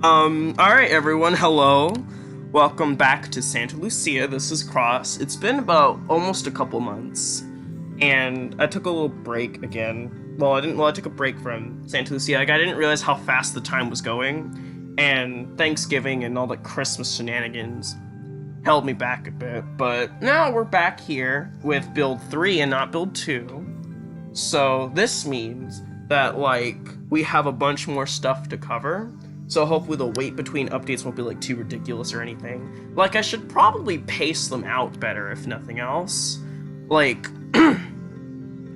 Alright everyone, hello. Welcome back to Santa Lucia. This is Cross. It's been about almost a couple months, and I took a little break again. I took a break from Santa Lucia. I didn't realize how fast the time was going, and Thanksgiving and all the Christmas shenanigans held me back a bit, but now we're back here with build 3 and not build 2. So this means that, we have a bunch more stuff to cover. So hopefully the wait between updates won't be, too ridiculous or anything. I should probably pace them out better, if nothing else.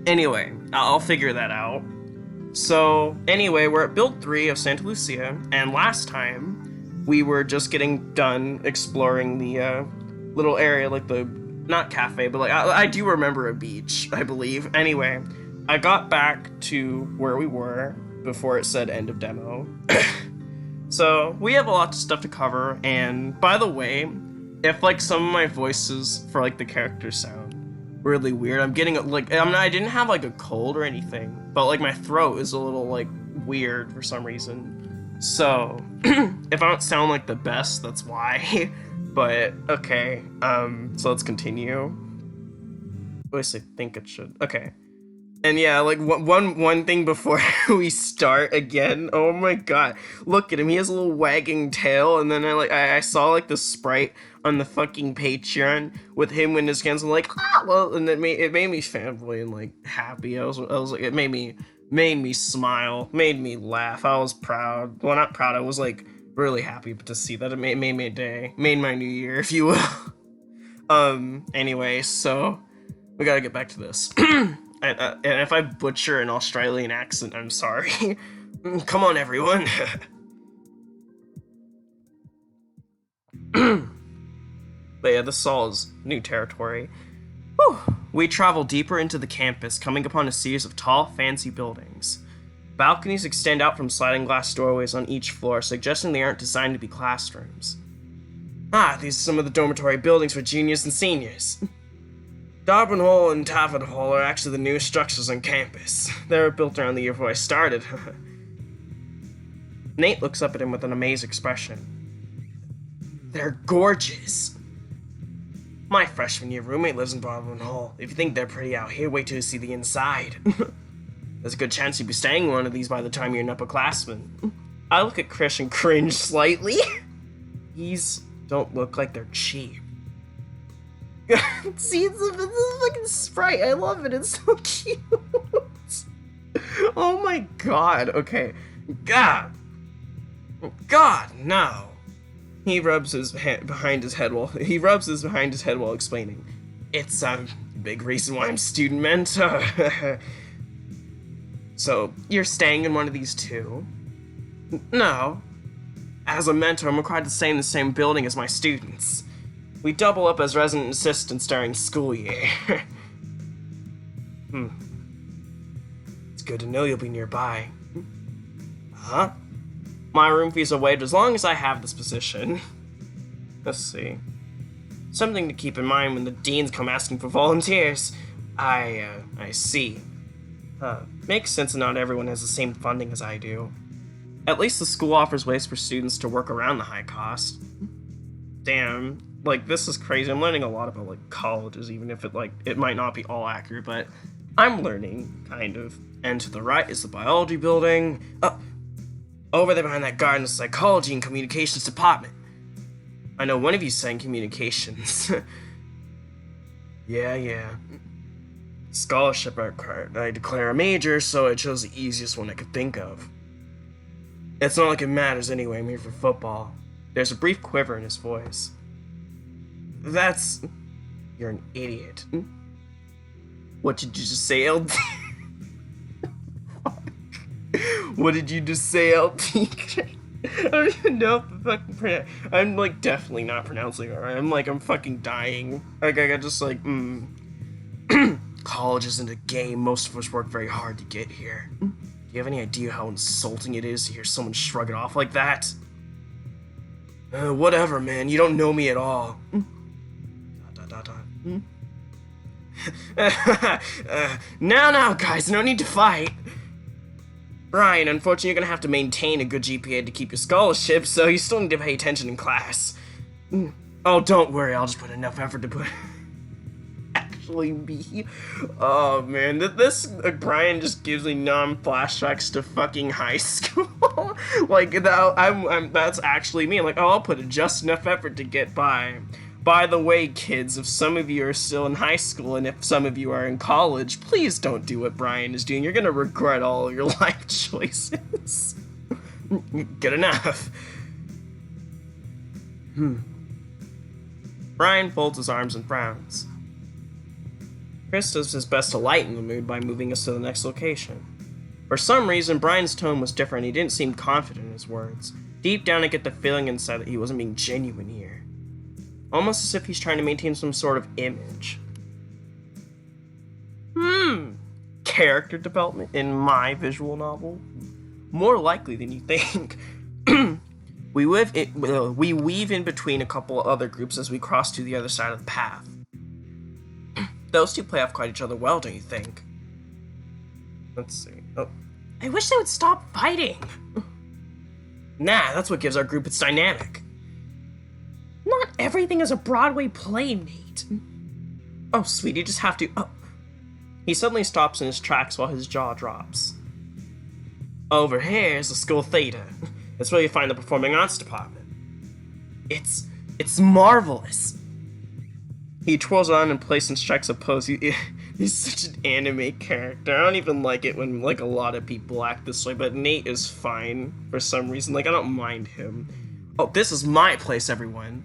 Anyway, I'll figure that out. So, anyway, we're at build 3 of Santa Lucia, and last time, we were just getting done exploring the, little area, not cafe, but, I do remember a beach, I believe. Anyway, I got back to where we were before it said end of demo. So, we have a lot of stuff to cover, and by the way, if, some of my voices for, the characters sound really weird, I'm getting, I didn't have, a cold or anything, but, my throat is a little, weird for some reason. So, if I don't sound like the best, that's why. But, okay, so let's continue. At least I think it should. Okay. And yeah, one thing before we start again. Oh my god, look at him. He has a little wagging tail, and then I saw the sprite on the fucking Patreon with him in his hands. I'm well, and it made me fanboy and happy. I was it made me smile, made me laugh. I was proud. Well, not proud. I was really happy to see that. It made my day, made my new year, if you will. Anyway, so we gotta get back to this. And if I butcher an Australian accent, I'm sorry. Come on, everyone. But yeah, this all is new territory. Whew. We travel deeper into the campus, coming upon a series of tall, fancy buildings. Balconies extend out from sliding glass doorways on each floor, suggesting they aren't designed to be classrooms. These are some of the dormitory buildings for juniors and seniors. Darwin Hall and Tavern Hall are actually the newest structures on campus. They were built around the year before I started. Nate looks up at him with an amazed expression. They're gorgeous. My freshman year roommate lives in Darwin Hall. If you think they're pretty out here, wait till you see the inside. There's a good chance you'll be staying in one of these by the time you're an upperclassman. I look at Chris and cringe slightly. These don't look like they're cheap. See, it's a fucking sprite. I love it. It's so cute. Oh my god. Okay. God, no. He rubs his behind his head while explaining. It's a big reason why I'm student mentor. So you're staying in one of these too? No. As a mentor, I'm required to stay in the same building as my students. We double up as resident assistants during school year. It's good to know you'll be nearby. Huh? My room fees are waived as long as I have this position. Let's see. Something to keep in mind when the deans come asking for volunteers. I see. Makes sense that not everyone has the same funding as I do. At least the school offers ways for students to work around the high cost. Damn. This is crazy. I'm learning a lot about, colleges, even if it might not be all accurate, but I'm learning, kind of. And to the right is the biology building. Over there behind that garden is the psychology and communications department. I know one of you's studying communications. Yeah. Scholarship I declare a major, so I chose the easiest one I could think of. It's not like it matters anyway, I'm here for football. There's a brief quiver in his voice. You're an idiot. What did you just say, LT? What did you just say, LT? I don't even know if the fucking I'm definitely not pronouncing it right. I'm fucking dying. I got just college isn't a game. Most of us work very hard to get here. Do you have any idea how insulting it is to hear someone shrug it off like that? Whatever, man. You don't know me at all. Now, guys, no need to fight. Brian, unfortunately, you're gonna have to maintain a good GPA to keep your scholarship, so you still need to pay attention in class. Oh, don't worry, I'll just put enough effort to put... actually be... Oh, man, Brian just gives me flashbacks to fucking high school. Like, that's actually me. I'm like, oh, I'll put just enough effort to get by. By the way, kids, if some of you are still in high school and if some of you are in college, please don't do what Brian is doing. You're gonna regret all of your life choices. Good enough. Brian folds his arms and frowns. Chris does his best to lighten the mood by moving us to the next location. For some reason, Brian's tone was different. He didn't seem confident in his words. Deep down, I get the feeling inside that he wasn't being genuine here. Almost as if he's trying to maintain some sort of image. Character development in my visual novel? More likely than you think. We weave in between a couple of other groups as we cross to the other side of the path. Those two play off quite each other well, don't you think? Let's see. Oh. I wish they would stop fighting. Nah, that's what gives our group its dynamic. Not everything is a Broadway play, Nate. Oh, sweet, you just have to... Oh. He suddenly stops in his tracks while his jaw drops. Over here is the school theater. It's where you find the performing arts department. It's marvelous. He twirls on in place and strikes a pose. He's such an anime character. I don't even like it when, like, a lot of people act this way, but Nate is fine for some reason. Like, I don't mind him. Oh, this is my place, everyone.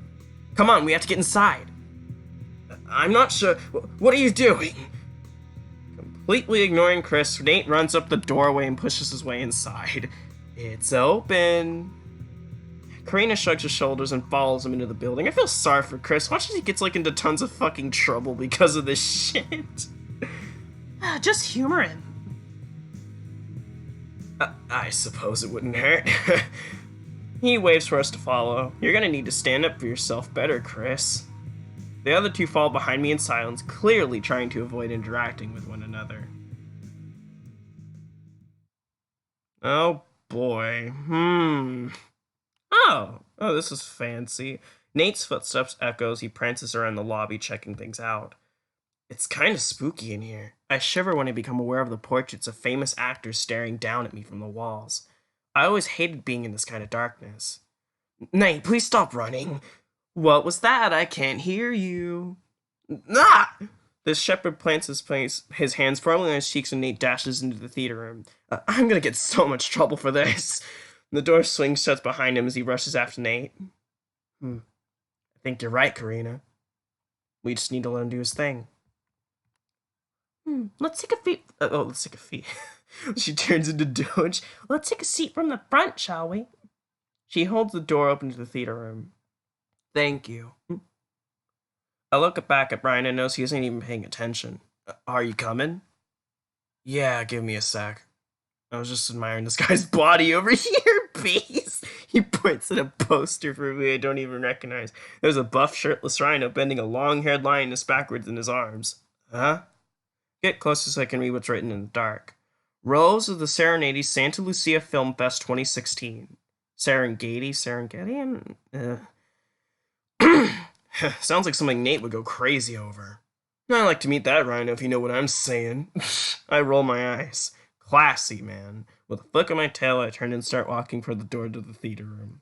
Come on, we have to get inside. I'm not sure. What are you doing? Completely ignoring Chris, Nate runs up the doorway and pushes his way inside. It's open. Karina shrugs her shoulders and follows him into the building. I feel sorry for Chris. Watch as he gets, like, into tons of fucking trouble because of this shit. Just humor him. I suppose it wouldn't hurt. He waves for us to follow. You're gonna need to stand up for yourself better, Chris. The other two fall behind me in silence, clearly trying to avoid interacting with one another. Oh boy. Oh, this is fancy. Nate's footsteps echo as he prances around the lobby checking things out. It's kind of spooky in here. I shiver when I become aware of the portraits of famous actors staring down at me from the walls. I always hated being in this kind of darkness. Nate, please stop running. What was that? I can't hear you. Ah! The shepherd plants his hands firmly on his cheeks and Nate dashes into the theater room. I'm gonna get so much trouble for this. The door swings shut behind him as he rushes after Nate. I think you're right, Karina. We just need to let him do his thing. Let's take a seat. Let's take a seat. She turns into Doge. Let's take a seat from the front, shall we? She holds the door open to the theater room. Thank you. I look back at Brian and notice he isn't even paying attention. Are you coming? Yeah, give me a sec. I was just admiring this guy's body over here, bees. He points at a poster for me I don't even recognize. There's a buff shirtless rhino bending a long-haired lioness backwards in his arms. Huh? Get closer so I can read what's written in the dark. Rose of the Serenades Santa Lucia Film Fest 2016. Serengeti? Sounds like something Nate would go crazy over. I like to meet that rhino if you know what I'm saying. I roll my eyes. Classy, man. With a flick of my tail, I turn and start walking for the door to the theater room.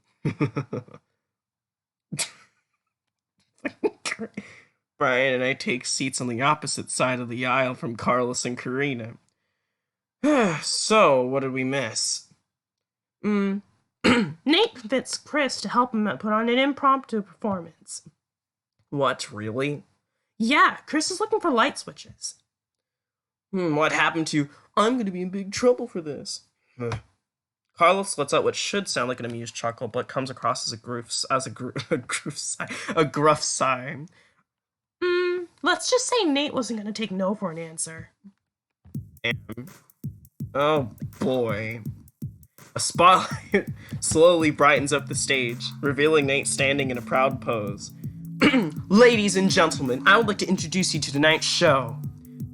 Brian and I take seats on the opposite side of the aisle from Carlos and Karina. So, what did we miss? Nate convinced Chris to help him put on an impromptu performance. What, really? Yeah, Chris is looking for light switches. What happened to, I'm gonna be in big trouble for this? Carlos lets out what should sound like an amused chuckle, but comes across as a gruff sigh. Let's just say Nate wasn't gonna take no for an answer. Oh boy. A spotlight slowly brightens up the stage, revealing Nate standing in a proud pose. Ladies and gentlemen, I would like to introduce you to tonight's show.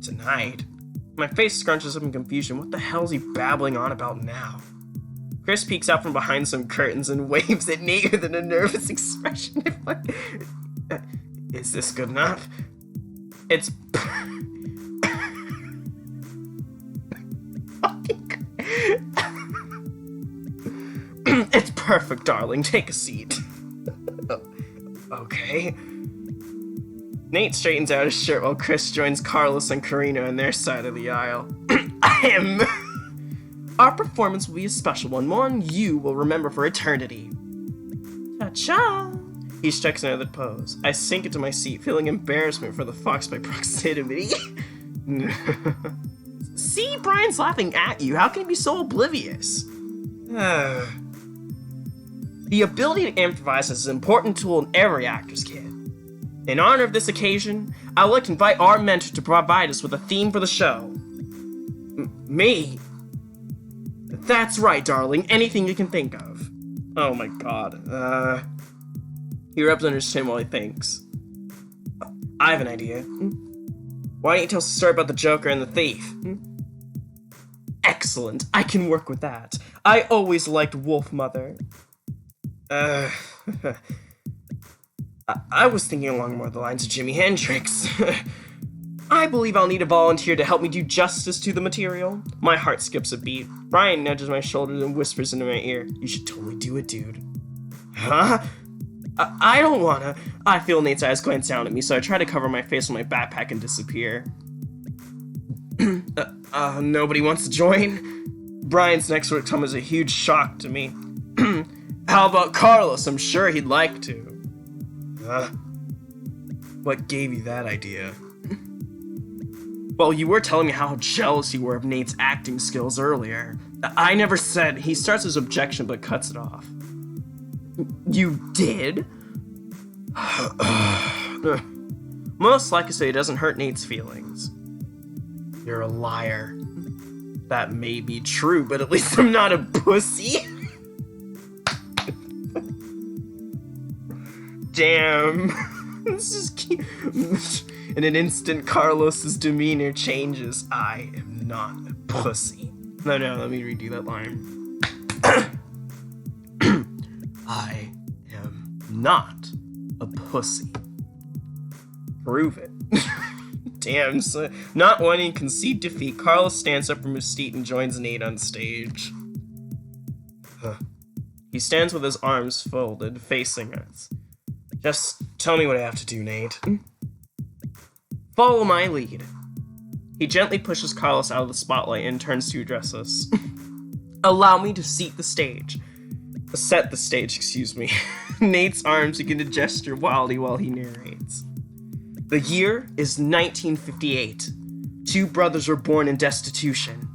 Tonight? My face scrunches up in confusion. What the hell's he babbling on about now? Chris peeks out from behind some curtains and waves at Nate with a nervous expression. Is this good enough? It's... It's perfect, darling. Take a seat. Okay. Nate straightens out his shirt while Chris joins Carlos and Karina on their side of the aisle. Our performance will be a special one you will remember for eternity. Cha-cha! He strikes another pose. I sink into my seat, feeling embarrassment for the fox by proximity. See, Brian's laughing at you. How can he be so oblivious? The ability to improvise is an important tool in every actor's kit. In honor of this occasion, I would like to invite our mentor to provide us with a theme for the show. Me? That's right, darling. Anything you can think of. Oh my god. He rubs under his chin while he thinks. I have an idea. Why don't you tell us a story about the Joker and the thief? Excellent. I can work with that. I always liked Wolfmother. I was thinking along more the lines of Jimi Hendrix. I believe I'll need a volunteer to help me do justice to the material. My heart skips a beat. Brian nudges my shoulders and whispers into my ear, "You should totally do it, dude." Huh? I don't wanna. I feel Nate's eyes glance down at me, so I try to cover my face with my backpack and disappear. Nobody wants to join? Brian's next word comes as a huge shock to me. How about Carlos? I'm sure he'd like to. What gave you that idea? Well, you were telling me how jealous you were of Nate's acting skills earlier. I never said. He starts his objection but cuts it off. You did? Most likely so he doesn't hurt Nate's feelings. You're a liar. That may be true, but at least I'm not a pussy. Damn. This is cute. In an instant, Carlos's demeanor changes. I am not a pussy. No, let me redo that line. I am not a pussy. Prove it. Damn, so not wanting to concede defeat, Carlos stands up from his seat and joins Nate on stage. He stands with his arms folded, facing us. Just tell me what I have to do, Nate. Follow my lead. He gently pushes Carlos out of the spotlight and turns to address us. Allow me to set the stage, excuse me. Nate's arms begin to gesture wildly while he narrates. The year is 1958. Two brothers were born in destitution.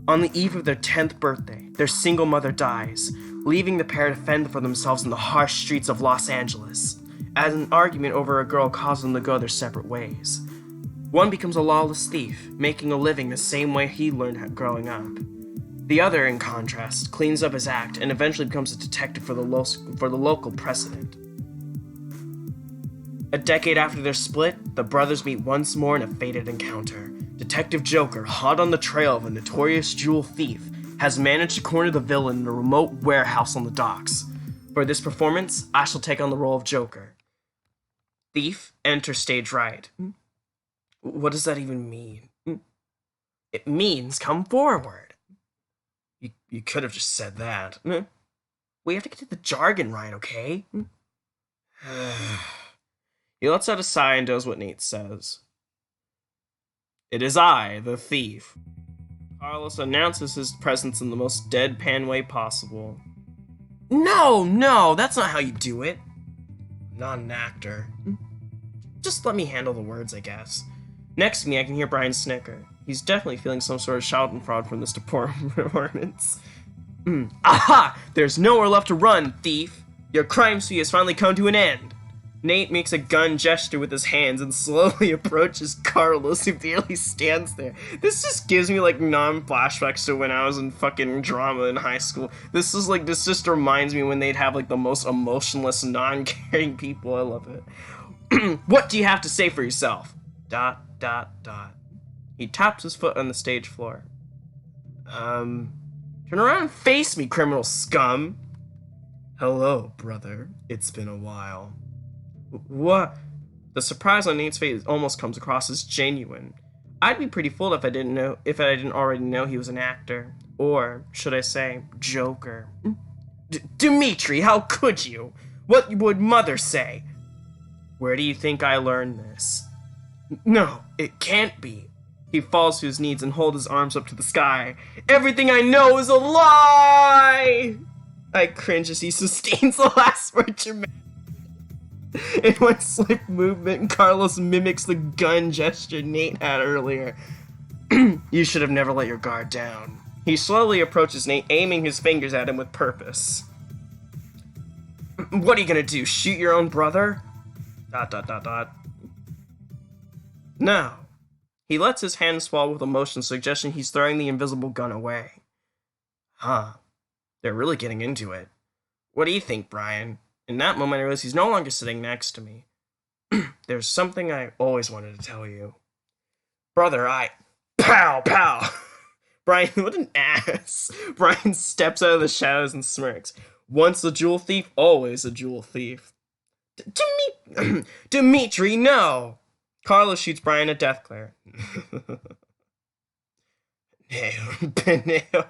On the eve of their 10th birthday, their single mother dies, leaving the pair to fend for themselves in the harsh streets of Los Angeles, as an argument over a girl causes them to go their separate ways. One becomes a lawless thief, making a living the same way he learned growing up. The other, in contrast, cleans up his act and eventually becomes a detective for the local president. A decade after their split, the brothers meet once more in a fated encounter. Detective Joker, hot on the trail of a notorious jewel thief, has managed to corner the villain in a remote warehouse on the docks. For this performance, I shall take on the role of Joker. Thief, enter stage right. What does that even mean? It means come forward. You could have just said that. We have to get the jargon right, okay? He lets out a sigh and does what Nate says. It is I, the thief. Carlos announces his presence in the most deadpan way possible. No, that's not how you do it. I'm not an actor. Just let me handle the words, I guess. Next to me, I can hear Brian snicker. He's definitely feeling some sort of schadenfreude from this performance. Aha! There's nowhere left to run, thief! Your crime spree has finally come to an end! Nate makes a gun gesture with his hands and slowly approaches Carlos, who barely stands there. This just gives me, like, non-flashbacks to when I was in fucking drama in high school. This just reminds me when they'd have, like, the most emotionless, non-caring people. I love it. What do you have to say for yourself? ... He taps his foot on the stage floor. Turn around and face me, criminal scum! Hello, brother. It's been a while. What? The surprise on Nate's face almost comes across as genuine. I'd be pretty fooled if I didn't already know he was an actor. Or, should I say, Joker. Dimitri, how could you? What would Mother say? Where do you think I learned this? No, it can't be. He falls to his knees and holds his arms up to the sky. Everything I know is a lie! I cringe as he sustains the last word dramatically. In one slick movement, Carlos mimics the gun gesture Nate had earlier. You should have never let your guard down. He slowly approaches Nate, aiming his fingers at him with purpose. What are you gonna do, shoot your own brother? ... No. He lets his hand swell with emotion, suggesting he's throwing the invisible gun away. Huh. They're really getting into it. What do you think, Brian? In that moment, I realized he's no longer sitting next to me. There's something I always wanted to tell you. Brother, Pow! Pow! Brian, what an ass. Brian steps out of the shadows and smirks. Once a jewel thief, always a jewel thief. Dimitri, no! Carlos shoots Brian a death glare. Peneo.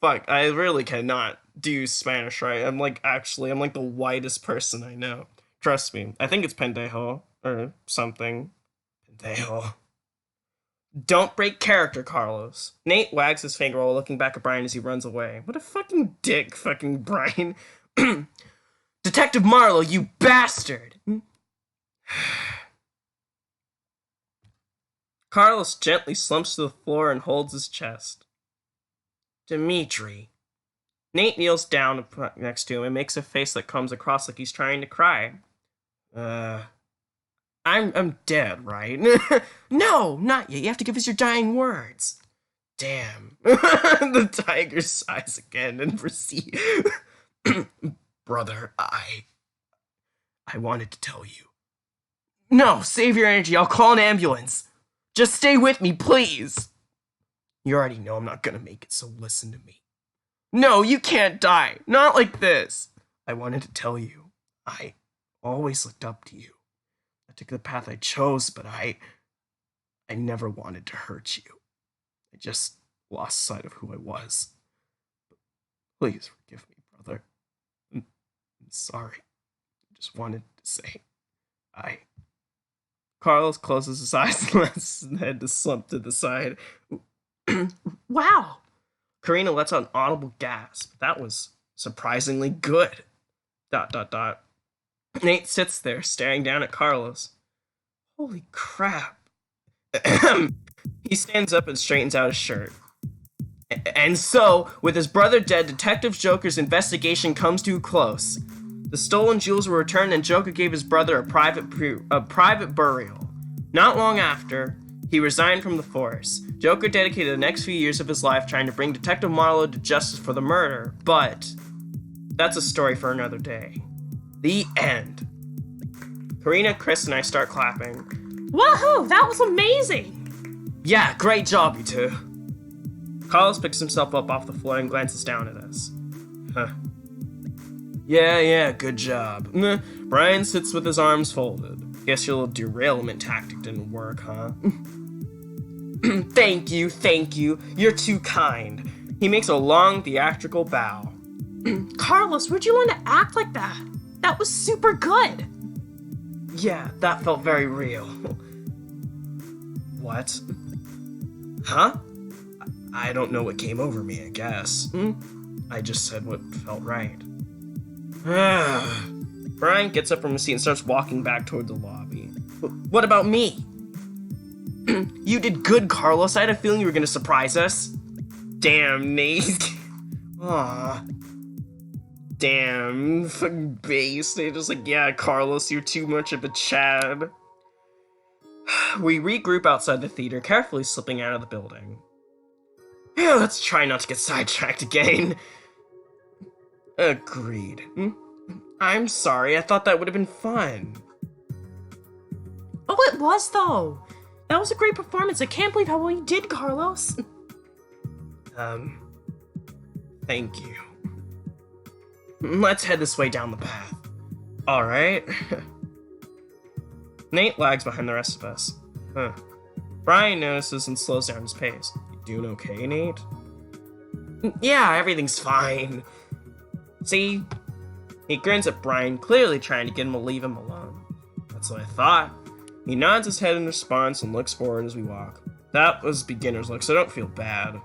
Fuck, I really cannot do Spanish right. I'm like the whitest person I know. Trust me. I think it's pendejo or something. Pendejo. Don't break character, Carlos. Nate wags his finger while looking back at Brian as he runs away. What a fucking dick, fucking Brian. Detective Marlowe, you bastard! Carlos gently slumps to the floor and holds his chest. Dimitri. Nate kneels down next to him and makes a face that comes across like he's trying to cry. I'm dead, right? No, not yet. You have to give us your dying words. Damn. The tiger sighs again and proceeds. Brother, I wanted to tell you. No, save your energy. I'll call an ambulance. Just stay with me, please. You already know I'm not gonna make it, so listen to me. No, you can't die. Not like this. I wanted to tell you. I always looked up to you. I took the path I chose, but I never wanted to hurt you. I just lost sight of who I was. Please forgive me, brother. I'm sorry. I just wanted to say Carlos closes his eyes and lets his head to slump to the side. Wow! Karina lets out an audible gasp. That was surprisingly good. ... Nate sits there, staring down at Carlos. Holy crap. He stands up and straightens out his shirt. And so, with his brother dead, Detective Joker's investigation comes to a close. The stolen jewels were returned and Joker gave his brother a private burial. Not long after, he resigned from the force. Joker dedicated the next few years of his life trying to bring Detective Marlowe to justice for the murder, but that's a story for another day. The end. Karina, Chris, and I start clapping. Woohoo! That was amazing! Yeah, great job, you two. Carlos picks himself up off the floor and glances down at us. Huh. Yeah, good job. Brian sits with his arms folded. Guess your little derailment tactic didn't work, huh? Thank you. You're too kind. He makes a long theatrical bow. Carlos, where'd you learn to act like that? That was super good. Yeah, that felt very real. What? Huh? I don't know what came over me, I guess. I just said what felt right. Brian gets up from his seat and starts walking back toward the lobby. What about me? You did good, Carlos. I had a feeling you were gonna surprise us. Damn, Nate. Aw. Damn, fucking base. They're just like, yeah, Carlos, you're too much of a Chad. We regroup outside the theater, carefully slipping out of the building. Yeah, let's try not to get sidetracked again. Agreed. I'm sorry, I thought that would have been fun. Oh, it was though. That was a great performance. I can't believe how well you did, Carlos. Thank you. Let's head this way down the path. Alright. Nate lags behind the rest of us. Brian notices and slows down his pace. You doing okay, Nate? Yeah, everything's fine. See? He grins at Brian, clearly trying to get him to leave him alone. That's what I thought. He nods his head in response and looks forward as we walk. That was beginner's luck, so don't feel bad.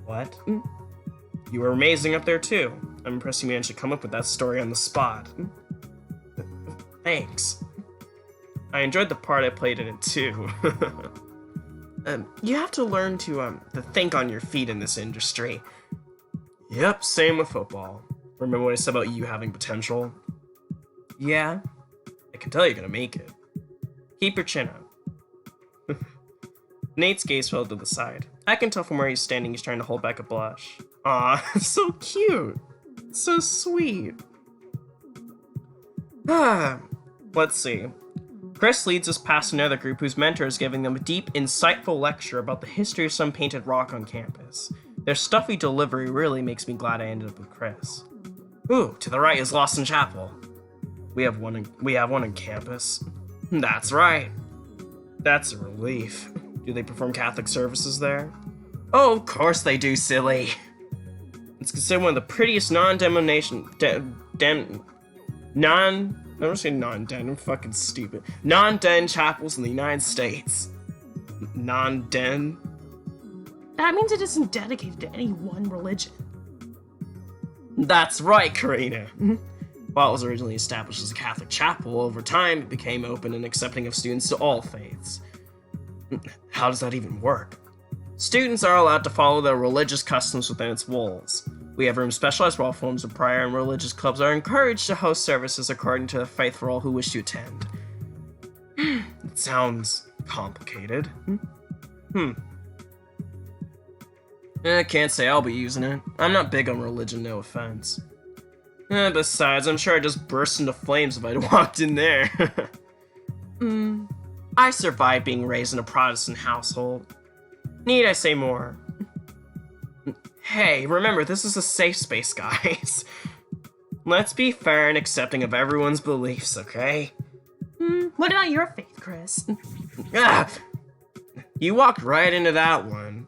What? You were amazing up there, too. I'm impressed you managed to come up with that story on the spot. Thanks. I enjoyed the part I played in it, too. You have to learn to think on your feet in this industry. Yep, same with football. Remember what I said about you having potential? Yeah. I can tell you're gonna make it. Keep your chin up. Nate's gaze fell to the side. I can tell from where he's standing he's trying to hold back a blush. Aw, so cute. So sweet. Let's see. Chris leads us past another group whose mentor is giving them a deep, insightful lecture about the history of some painted rock on campus. Their stuffy delivery really makes me glad I ended up with Chris. Ooh, to the right is Lawson Chapel. We have one on campus. That's right. That's a relief. Do they perform Catholic services there? Oh, of course they do, silly. It's considered one of the prettiest non-den chapels in the United States. Non-den? That means it isn't dedicated to any one religion. That's right, Karina. While it was originally established as a Catholic chapel, over time it became open and accepting of students to all faiths. How does that even work? Students are allowed to follow their religious customs within its walls. We have rooms specialized for all forms of prayer, and religious clubs are encouraged to host services according to the faith for all who wish to attend. It sounds complicated. I can't say I'll be using it. I'm not big on religion, no offense. Besides, I'm sure I'd just burst into flames if I'd walked in there. I survived being raised in a Protestant household. Need I say more? Hey, remember, this is a safe space, guys. Let's be fair and accepting of everyone's beliefs, okay? What about your faith, Chris? You walked right into that one.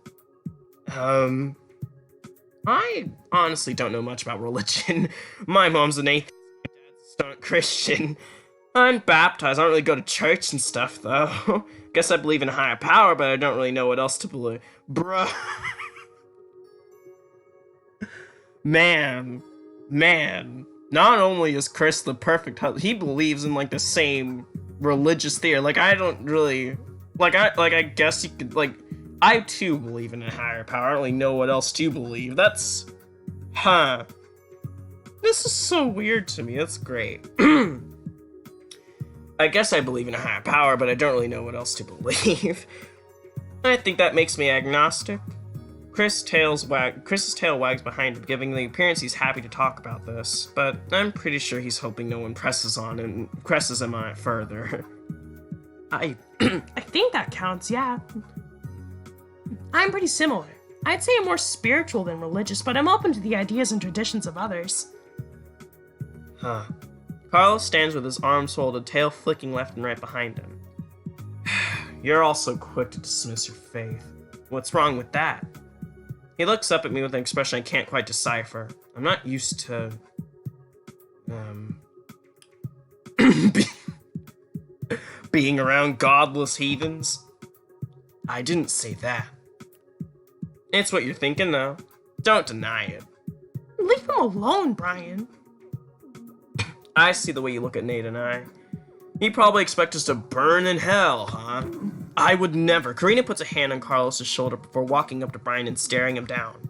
I honestly don't know much about religion. My mom's an atheist, my dad's a staunch Christian. I'm baptized, I don't really go to church and stuff, though. Guess I believe in a higher power, but I don't really know what else to believe. Bruh. Man. Not only is Chris the perfect husband, he believes in, like, the same religious theory. Like, I don't really... I guess you could, like... I, too, believe in a higher power. I don't really know what else to believe. That's... This is so weird to me. That's great. I guess I believe in a higher power, but I don't really know what else to believe. I think that makes me agnostic. Chris's tail wags behind him, giving the appearance he's happy to talk about this, but I'm pretty sure he's hoping no one presses him on it further. I think that counts, yeah. I'm pretty similar. I'd say I'm more spiritual than religious, but I'm open to the ideas and traditions of others. Carlos stands with his arms folded, tail flicking left and right behind him. You're all so quick to dismiss your faith. What's wrong with that? He looks up at me with an expression I can't quite decipher. I'm not used to... being around godless heathens. I didn't say that. It's what you're thinking, though. Don't deny it. Leave him alone, Brian. I see the way you look at Nate and I. You probably expect us to burn in hell, huh? I would never. Karina puts a hand on Carlos's shoulder before walking up to Brian and staring him down.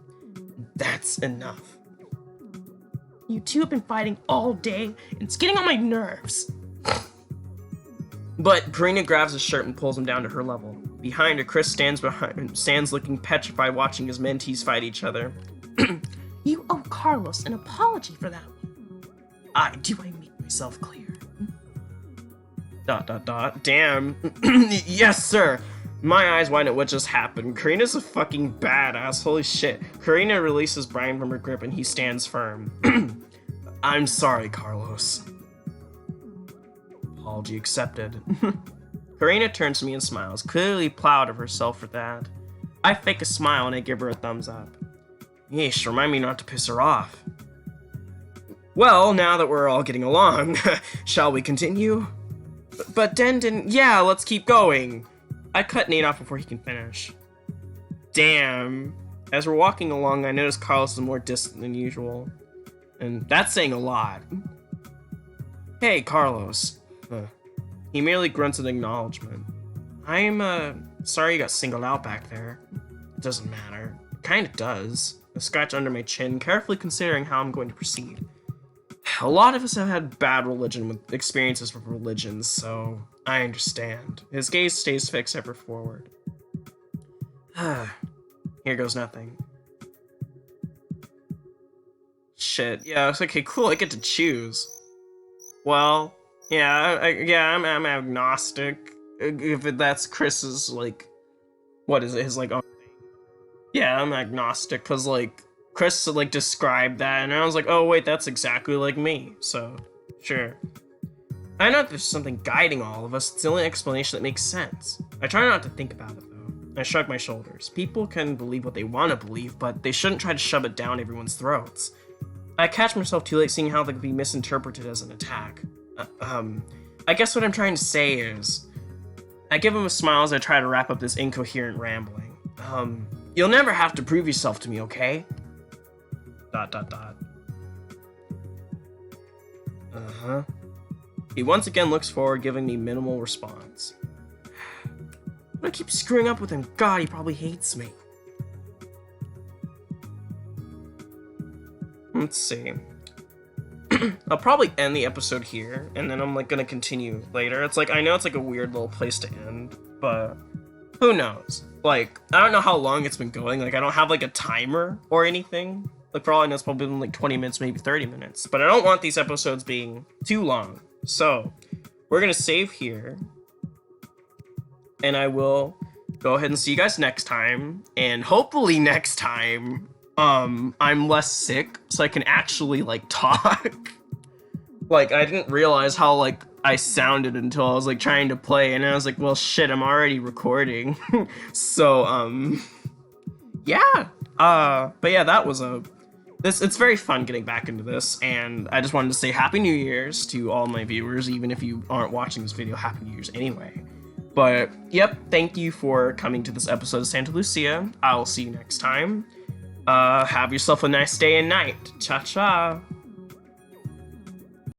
That's enough. You two have been fighting all day, and it's getting on my nerves. But Karina grabs his shirt and pulls him down to her level. Behind her, Chris stands looking petrified, watching his mentees fight each other. You owe Carlos an apology for that one. Do I make myself clear? Damn. Yes, sir. My eyes widen at what just happened. Karina's a fucking badass. Holy shit. Karina releases Brian from her grip and he stands firm. I'm sorry, Carlos. Apology accepted. Karina turns to me and smiles, clearly proud of herself for that. I fake a smile and I give her a thumbs up. Yeesh, remind me not to piss her off. Well, now that we're all getting along, shall we continue? But Den didn't. Yeah, let's keep going. I cut Nate off before he can finish. Damn. As we're walking along, I notice Carlos is more distant than usual. And that's saying a lot. Hey, Carlos. He merely grunts an acknowledgement. I'm, sorry you got singled out back there. It doesn't matter. It kinda does. I scratch under my chin, carefully considering how I'm going to proceed. A lot of us have had bad experiences with religions, so I understand. His gaze stays fixed ever forward. Here goes nothing. Shit. Yeah, it's okay, cool, I get to choose. Well, yeah, I'm agnostic. If that's Chris's, like, what is it, his, like, own thing. Yeah, I'm agnostic, because, like, Chris, like, described that, and I was like, oh, wait, that's exactly like me, so, sure. I know there's something guiding all of us, it's the only explanation that makes sense. I try not to think about it, though. I shrug my shoulders. People can believe what they want to believe, but they shouldn't try to shove it down everyone's throats. I catch myself too late seeing how they could be misinterpreted as an attack. I guess what I'm trying to say is, I give him a smile as I try to wrap up this incoherent rambling. You'll never have to prove yourself to me, okay? ... He once again looks forward, giving me minimal response. But I keep screwing up with him. God, he probably hates me. Let's see. I'll probably end the episode here, and then I'm, like, gonna continue later. It's like, I know it's, like, a weird little place to end, but who knows? Like, I don't know how long it's been going. Like, I don't have, like, a timer or anything. Like, for all I know, it's probably been, like, 20 minutes, maybe 30 minutes. But I don't want these episodes being too long. So, we're gonna save here. And I will go ahead and see you guys next time. And hopefully next time, I'm less sick, so I can actually, like, talk. Like, I didn't realize how, like, I sounded until I was, like, trying to play, and I was like, well, shit, I'm already recording. So, yeah. But yeah, that was it's very fun getting back into this, and I just wanted to say Happy New Year's to all my viewers, even if you aren't watching this video, Happy New Year's anyway. But, yep, thank you for coming to this episode of Santa Lucia. I will see you next time. Have yourself a nice day and night. Cha-cha.